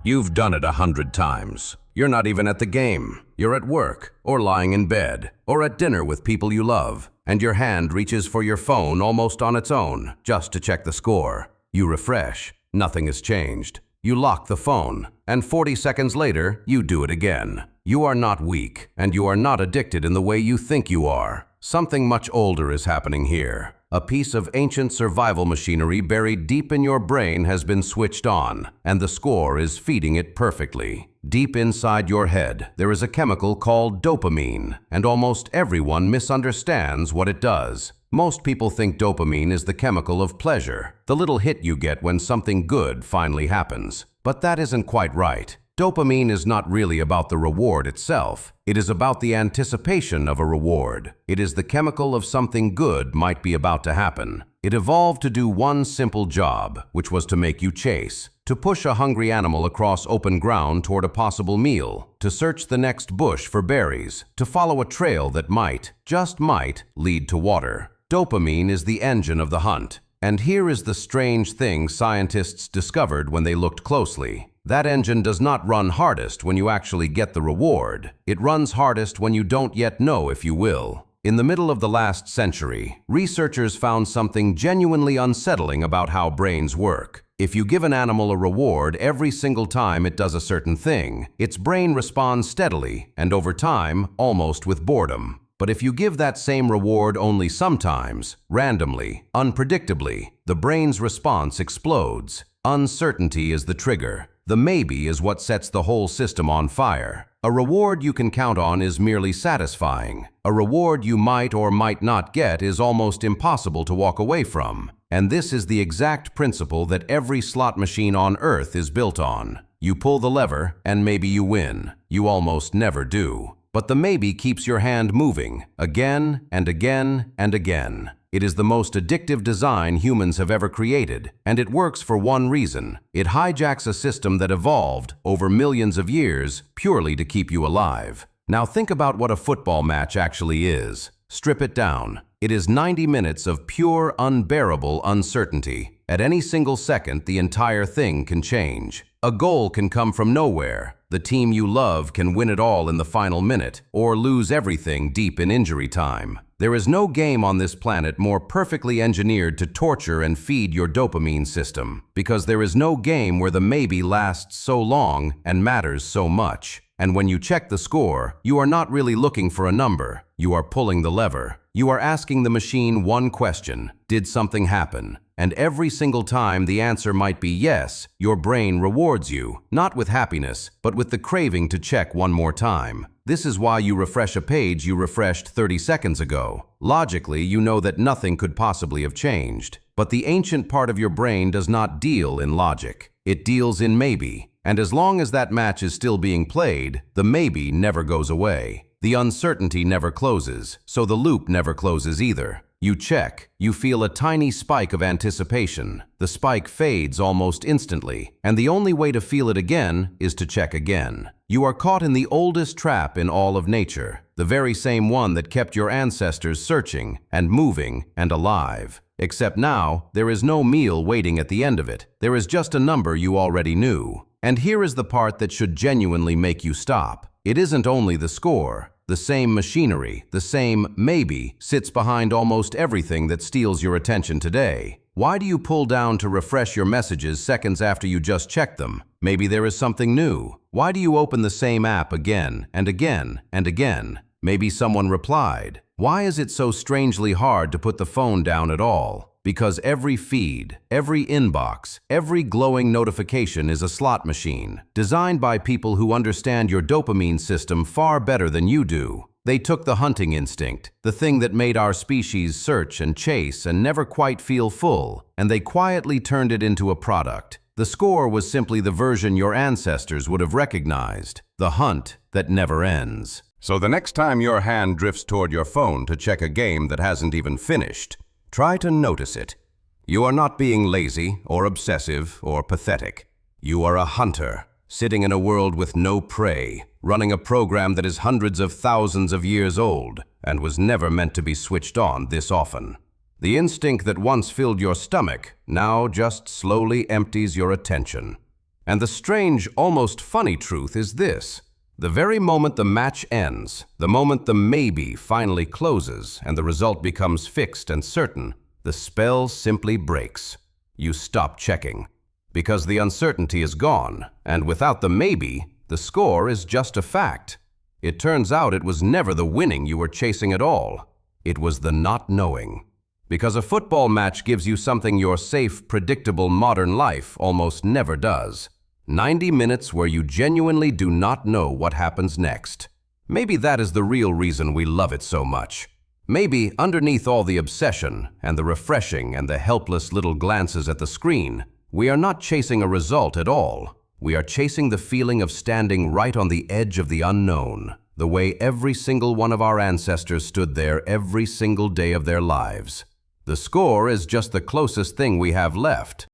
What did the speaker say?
You've done it 100 times. You're not even at the game. You're at work, or lying in bed, or at dinner with people you love, and your hand reaches for your phone almost on its own, just to check the score. You refresh. Nothing has changed. You lock the phone, and 40 seconds later, you do it again. You are not weak, and you are not addicted in the way you think you are. Something much older is happening here. A piece of ancient survival machinery buried deep in your brain has been switched on, and the score is feeding it perfectly. Deep inside your head, there is a chemical called dopamine, and almost everyone misunderstands what it does. Most people think dopamine is the chemical of pleasure, the little hit you get when something good finally happens. But that isn't quite right. Dopamine is not really about the reward itself. It is about the anticipation of a reward. It is the chemical of something good might be about to happen. It evolved to do one simple job, which was to make you chase, to push a hungry animal across open ground toward a possible meal, to search the next bush for berries, to follow a trail that might, just might, lead to water. Dopamine is the engine of the hunt. And here is the strange thing scientists discovered when they looked closely. That engine does not run hardest when you actually get the reward. It runs hardest when you don't yet know if you will. In the middle of the last century, researchers found something genuinely unsettling about how brains work. If you give an animal a reward every single time it does a certain thing, its brain responds steadily and over time, almost with boredom. But if you give that same reward only sometimes, randomly, unpredictably, the brain's response explodes. Uncertainty is the trigger. The maybe is what sets the whole system on fire. A reward you can count on is merely satisfying. A reward you might or might not get is almost impossible to walk away from. And this is the exact principle that every slot machine on Earth is built on. You pull the lever, and maybe you win. You almost never do. But the maybe keeps your hand moving, again and again and again. It is the most addictive design humans have ever created, and it works for one reason. It hijacks a system that evolved over millions of years purely to keep you alive. Now think about what a football match actually is. Strip it down. It is 90 minutes of pure, unbearable uncertainty. At any single second, the entire thing can change. A goal can come from nowhere. The team you love can win it all in the final minute, or lose everything deep in injury time. There is no game on this planet more perfectly engineered to torture and feed your dopamine system, because there is no game where the maybe lasts so long and matters so much. And when you check the score, you are not really looking for a number. You are pulling the lever. You are asking the machine one question: did something happen? And every single time the answer might be yes, your brain rewards you, not with happiness, but with the craving to check one more time. This is why you refresh a page you refreshed 30 seconds ago. Logically, you know that nothing could possibly have changed. But the ancient part of your brain does not deal in logic. It deals in maybe. And as long as that match is still being played, the maybe never goes away. The uncertainty never closes, so the loop never closes either. You check, you feel a tiny spike of anticipation. The spike fades almost instantly, and the only way to feel it again is to check again. You are caught in the oldest trap in all of nature, the very same one that kept your ancestors searching and moving and alive. Except now, there is no meal waiting at the end of it. There is just a number you already knew. And here is the part that should genuinely make you stop. It isn't only the score. The same machinery, the same maybe, sits behind almost everything that steals your attention today. Why do you pull down to refresh your messages seconds after you just checked them? Maybe there is something new. Why do you open the same app again and again and again? Maybe someone replied. Why is it so strangely hard to put the phone down at all? Because every feed, every inbox, every glowing notification is a slot machine, designed by people who understand your dopamine system far better than you do. They took the hunting instinct, the thing that made our species search and chase and never quite feel full, and they quietly turned it into a product. The score was simply the version your ancestors would have recognized, the hunt that never ends. So the next time your hand drifts toward your phone to check a game that hasn't even finished, try to notice it. You are not being lazy or obsessive or pathetic. You are a hunter, sitting in a world with no prey, running a program that is hundreds of thousands of years old and was never meant to be switched on this often. The instinct that once filled your stomach now just slowly empties your attention. And the strange, almost funny truth is this. The very moment the match ends, the moment the maybe finally closes and the result becomes fixed and certain, the spell simply breaks. You stop checking. Because the uncertainty is gone, and without the maybe, the score is just a fact. It turns out it was never the winning you were chasing at all. It was the not knowing. Because a football match gives you something your safe, predictable modern life almost never does. 90 minutes where you genuinely do not know what happens next. Maybe that is the real reason we love it so much. Maybe underneath all the obsession and the refreshing and the helpless little glances at the screen, we are not chasing a result at all. We are chasing the feeling of standing right on the edge of the unknown, the way every single one of our ancestors stood there every single day of their lives. The score is just the closest thing we have left.